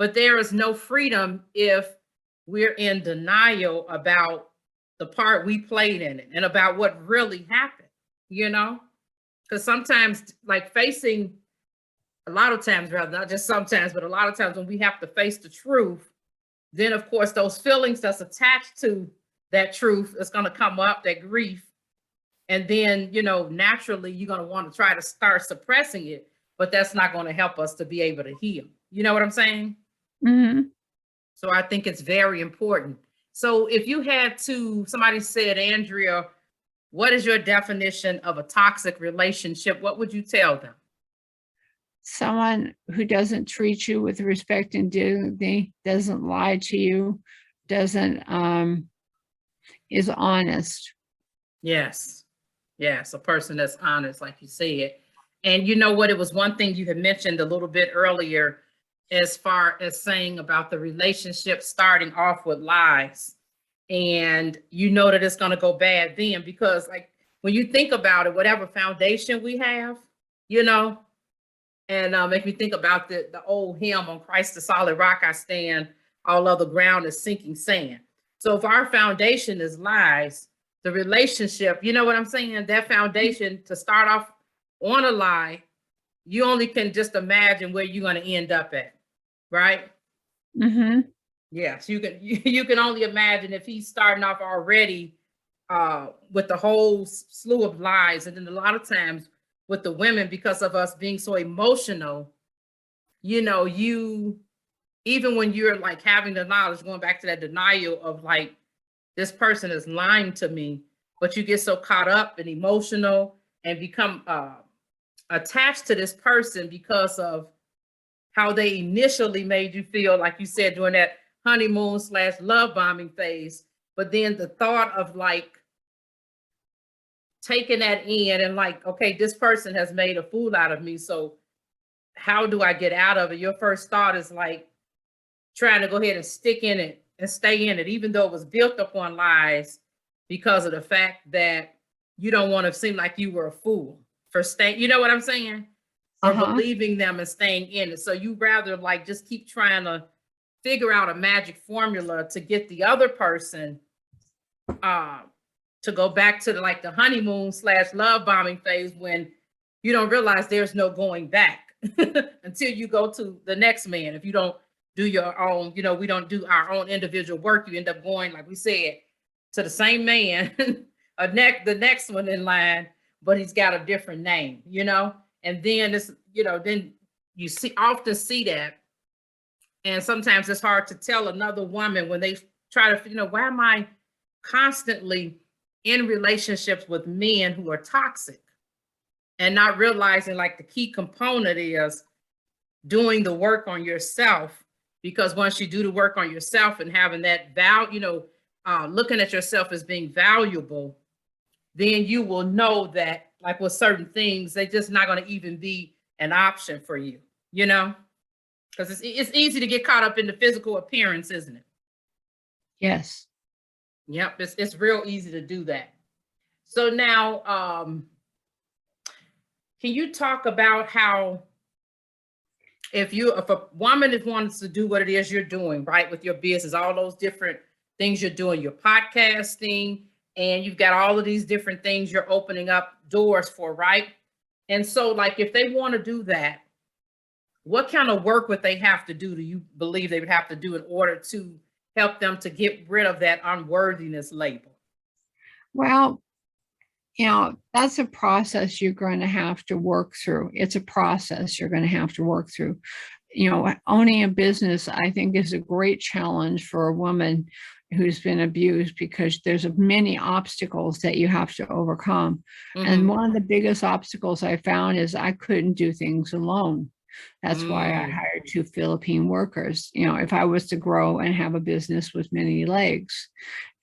But there is no freedom if we're in denial about the part we played in it and about what really happened, you know? Because sometimes, like facing, a lot of times, rather, not just sometimes, but a lot of times when we have to face the truth, then of course those feelings that's attached to that truth is going to come up, that grief. And then, you know, naturally you're going to want to try to start suppressing it, but that's not going to help us to be able to heal. You know what I'm saying? Mm-hmm. So I think it's very important. So if you had to, somebody said, Andrea, what is your definition of a toxic relationship? What would you tell them? Someone who doesn't treat you with respect and dignity, doesn't lie to you, doesn't is honest. Yes. Yes. A person that's honest, like you said. And you know what? It was one thing you had mentioned a little bit earlier, as far as saying about the relationship starting off with lies. And you know that it's going to go bad then, because like when you think about it, whatever foundation we have, you know, and make me think about the old hymn, on Christ the solid rock I stand, all other ground is sinking sand. So if our foundation is lies, the relationship, you know what I'm saying? That foundation to start off on a lie, you only can just imagine where you're going to end up at, right? Mm-hmm. Yes, you can only imagine if he's starting off already with the whole slew of lies. And then a lot of times with the women, because of us being so emotional, you know, you, even when you're like having the knowledge, going back to that denial of like, this person is lying to me, but you get so caught up and emotional and become attached to this person because of how they initially made you feel, like you said, during that honeymoon / love bombing phase. But then the thought of like taking that in and like, okay, this person has made a fool out of me. So how do I get out of it? Your first thought is like trying to go ahead and stick in it and stay in it, even though it was built upon lies, because of the fact that you don't want to seem like you were a fool for staying, you know what I'm saying? For believing them and staying in it. So you rather like just keep trying to figure out a magic formula to get the other person to go back to like the honeymoon / love bombing phase, when you don't realize there's no going back until you go to the next man. If you don't do your own, you know, we don't do our own individual work, you end up going, like we said, to the same man, the next one in line, but he's got a different name, you know? And then it's, you know, then you often see that. And sometimes it's hard to tell another woman when they try to, you know, why am I constantly in relationships with men who are toxic, and not realizing like the key component is doing the work on yourself. Because once you do the work on yourself and having that value, you know, looking at yourself as being valuable, then you will know that like with certain things, they're just not going to even be an option for you, you know, because it's easy to get caught up in the physical appearance, isn't it? Yes. Yep, it's real easy to do that. So now, can you talk about how if a woman wants to do what it is you're doing, right, with your business, all those different things you're doing, your podcasting, and you've got all of these different things you're opening up doors for, right? And so like if they want to do that, what kind of work would they have to do you believe they would have to do in order to help them to get rid of that unworthiness label? Well, you know, that's a process you're going to have to work through. It's a process you're going to have to work through. You know, owning a business, I think, is a great challenge for a woman who's been abused, because there's many obstacles that you have to overcome. Mm-hmm. And one of the biggest obstacles I found is I couldn't do things alone. That's why I hired 2 Philippine workers, you know, if I was to grow and have a business with many legs.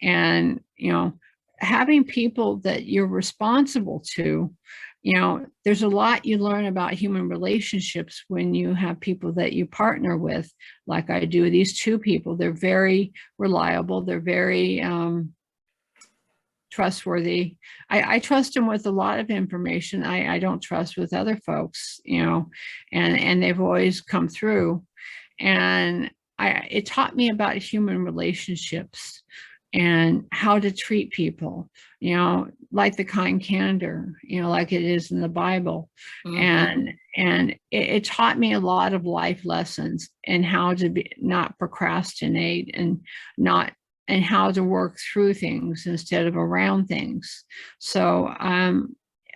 And, you know, having people that you're responsible to, you know, there's a lot you learn about human relationships when you have people that you partner with, like I do. These 2 people, they're very reliable. They're very trustworthy. I trust them with a lot of information I don't trust with other folks, you know, and they've always come through. and it taught me about human relationships and how to treat people, like the kind candor, like it is in the Bible. Mhm. And it taught me a lot of life lessons and how to not procrastinate and how to work through things instead of around things. So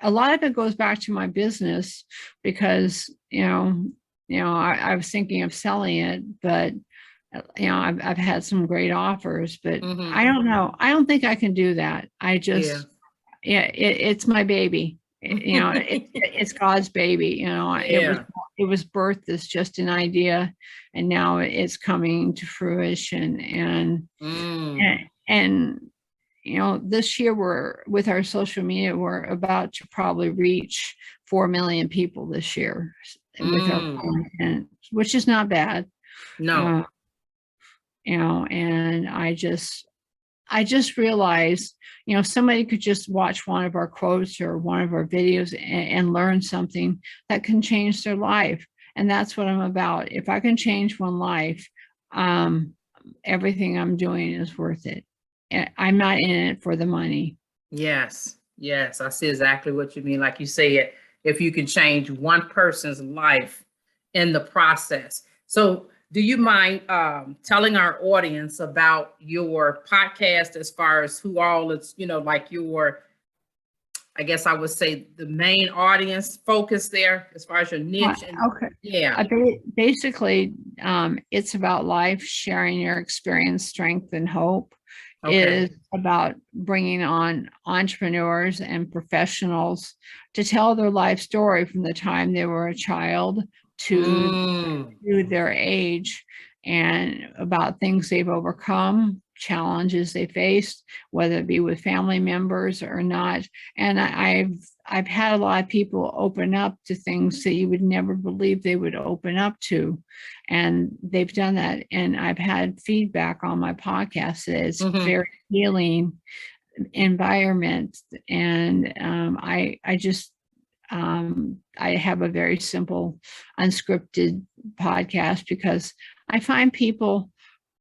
a lot of it goes back to my business because, I was thinking of selling it, but I've had some great offers, but I Mhm. don't know. I don't think I can do that. Yeah. Yeah, it's my baby. It's God's baby. Yeah. It was birthed as just an idea, and now it's coming to fruition. Mm. And this year we're with our social media, we're about to probably reach 4 million people this year with our Mm. content, which is not bad. No. Uh, and I just realized, somebody could just watch one of our quotes or one of our videos and learn something that can change their life. And that's what I'm about. If I can change one life, um, everything I'm doing is worth it. I'm not in it for the money. Yes. Yes. I see exactly what you mean. Like you said, if you can change one person's life in the process. So, do you mind telling our audience about your podcast as far as who all it's, like your, I guess I would say the main audience focus there as far as your niche and Okay. yeah. Basically, it's about life, sharing your experience, strength, and hope. Okay. Is about bringing on entrepreneurs and professionals to tell their life story from the time they were a child to Mm. their age, and about things they've overcome, challenges they faced, whether it be with family members or not. And I've had a lot of people open up to things that you would never believe they would open up to, and they've done that. And I've had feedback on my podcast that it's Mhm. very healing environment. And I have a very simple, unscripted podcast because I find people,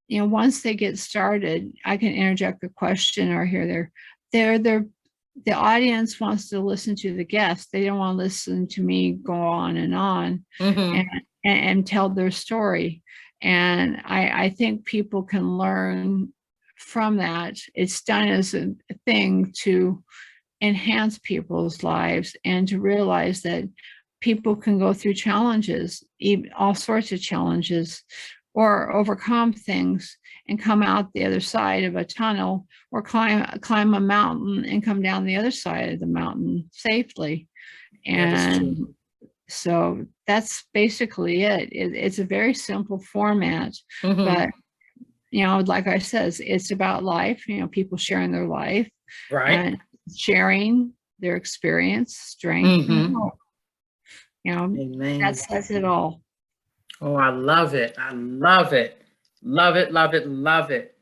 once they get started, I can interject a question or hear the audience wants to listen to the guest. They don't want to listen to me go on and on and, Mhm. and tell their story. And I think people can learn from that. It's done as a thing to enhance people's lives and to realize that people can go through challenges, even all sorts of challenges, or overcome things and come out the other side of a tunnel, or climb a mountain and come down the other side of the mountain safely. That is true. And so that's basically it. It's a very simple format, Mhm. but like I says, it's about life, people sharing their life Right. and sharing their experience, strength, and Mhm. hope. That Amen. says it all. Oh, I love it. I love it. Love it, love it, love it.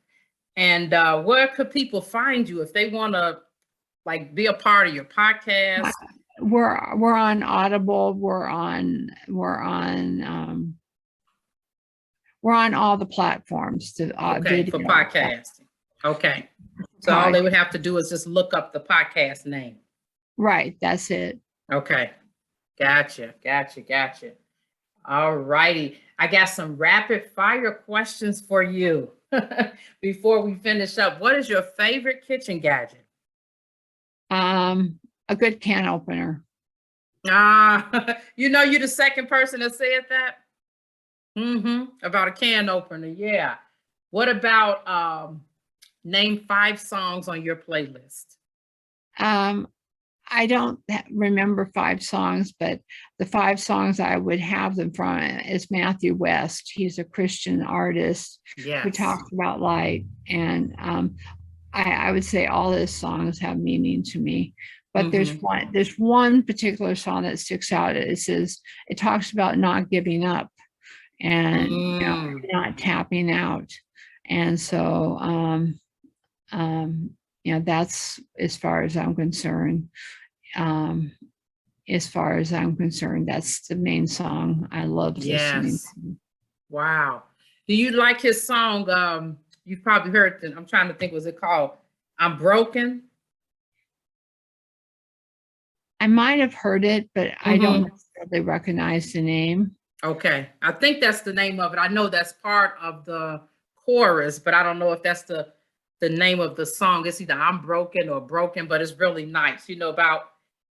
And where could people find you if they want to like be a part of your Uh, podcast? We're on Audible. We're on all the platforms. The Okay, for video podcasting. Okay. So all they podcast. would have to do is just look up the podcast name. Right, that's it. Okay. Gotcha. Gotcha. Gotcha. All righty. I got some rapid fire questions for you before we finish up. What is your favorite kitchen gadget? Um, a good can opener. You're the second person that said that. About a can opener. Yeah. What about name 5 songs on your playlist? Um, I don't remember 5 songs, but the 5 songs I would have them from is Matthew West. He's a Christian artist who Yes. talks about light. And I would say all his songs have meaning to me. But Mm-hmm. there's one particular song that sticks out. It talks about not giving up and Mm. not tapping out. And so um, that's as far as I'm concerned. Um, as far as I'm concerned, that's the main song I love listening Yes. to. Wow. Do you like his song? You've probably heard it. I'm trying to think, was it called I'm Broken? I might have heard it, but I don't Mhm. necessarily recognize the name. Okay. I think that's the name of it. I know that's part of the chorus, but I don't know if that's the name of the song. It's either I'm Broken or Broken, but it's really nice. About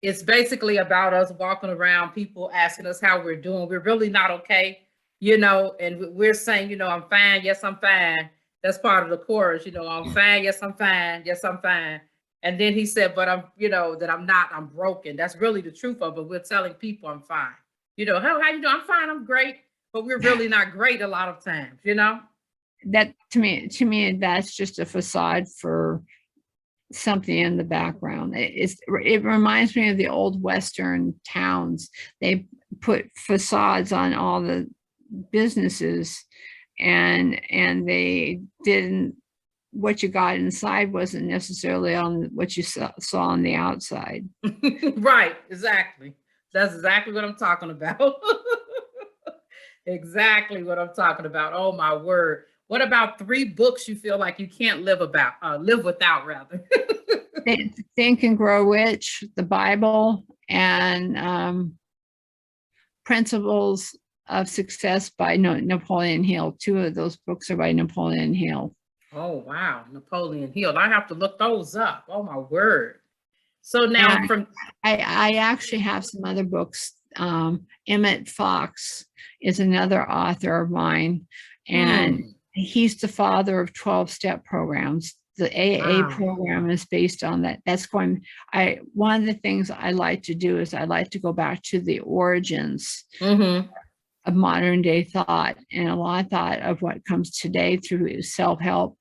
it's basically about us walking around, people asking us how we're doing. We're really not okay, and we're saying, I'm fine. Yes, I'm fine. That's part of the chorus, I'm fine. Yes, I'm fine. Yes, I'm fine. And then he said, but that I'm not, I'm broken. That's really the truth of it. We're telling people I'm fine. How you doing? I'm fine, I'm great. But we're really not great a lot of times. That to me, that's just a facade for something in the background. It reminds me of the old Western towns. They put facades on all the businesses, and they didn't, what you got inside wasn't necessarily on what you saw on the outside. Right, exactly. That's exactly what I'm talking about. Exactly what I'm talking about. Oh my word. What about 3 books you feel like you can't live without rather? Think and Grow Rich, the Bible, and Principles of Success by Napoleon Hill. 2 of those books are by Napoleon Hill. Oh wow, Napoleon Hill. I have to look those up. Oh my word. So now I actually have some other books. Emmett Fox is another author of mine, and he's the father of 12-step programs. The AA program is based on that. One of the things I like to do is I like to go back to the origins of modern day thought, and a lot of thought of what comes today through self-help,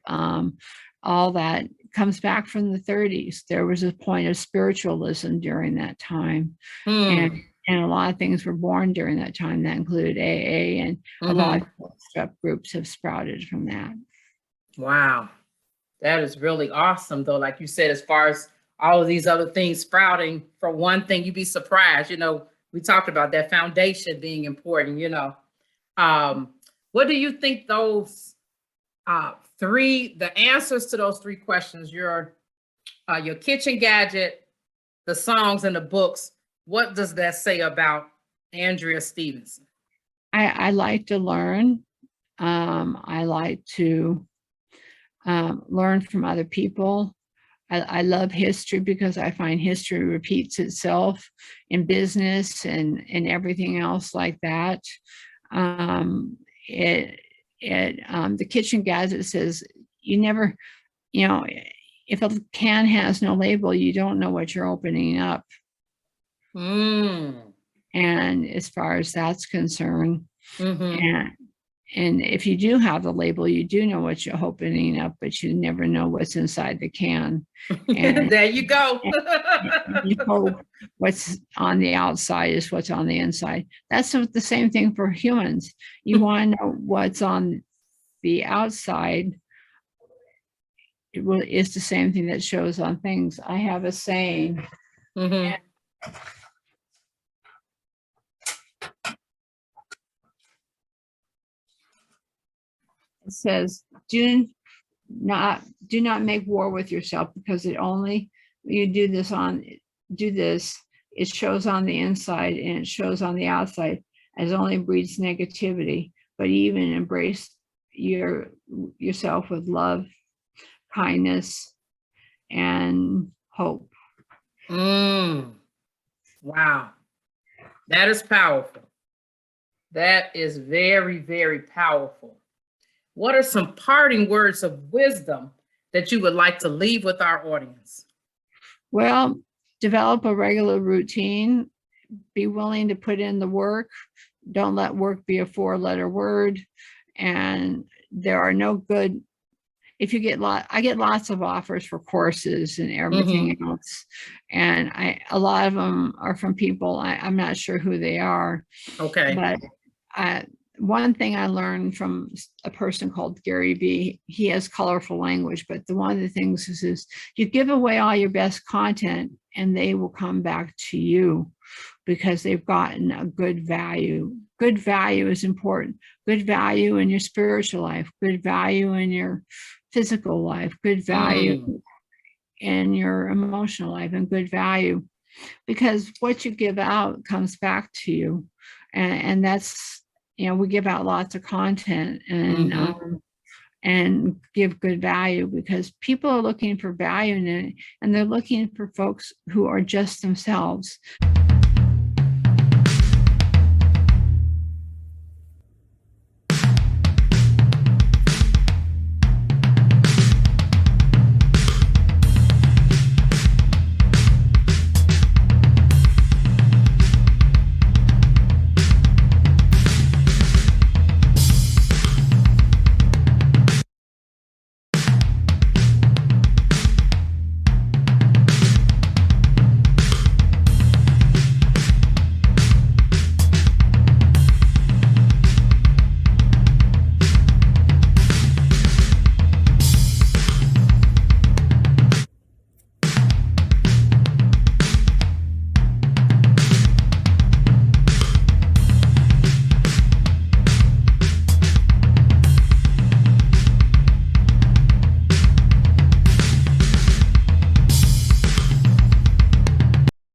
all that comes back from the 30s. There was a point of spiritualism during that time. And a lot of things were born during that time. That included AA, and a lot of step groups have sprouted from that. Wow. That is really awesome though. Like you said, as far as all of these other things sprouting from one thing, you'd be surprised. We talked about that foundation being important. What do you think those the answers to those 3 questions, your kitchen gadget, the songs, and the books, what does that say about Andrea Stevenson? I like to learn. I like to learn from other people. I love history because I find history repeats itself in business and everything else like that. The kitchen gadget says you never, if a can has no label, you don't know what you're opening up. And as far as that's concerned, and if you do have the label, you do know what you're opening up, but you never know what's inside the can. And there you go. You hope what's on the outside is what's on the inside. That's the same thing for humans. You want to know what's on the outside. It's the same thing that shows on things. I have a saying. It says, do not make war with yourself, because you do this, it shows on the inside and it shows on the outside, as only breeds negativity. But even embrace yourself with love, kindness, and hope. Wow. That is powerful. That is very, very powerful. What are some parting words of wisdom that you would like to leave with our audience? Well, develop a regular routine. Be willing to put in the work. Don't let work be a 4-letter word. And there are no good, I get lots of offers for courses and everything else. And a lot of them are from people, I'm not sure who they are. Okay. But one thing I learned from a person called Gary V, he has colorful language, but one of the things is you give away all your best content and they will come back to you because they've gotten a good value good value is important. Good value in your spiritual life, good value in your physical life, good value in your emotional life, and good value, because what you give out comes back to you. And that's, we give out lots of content and give good value, because people are looking for value in it, and they're looking for folks who are just themselves.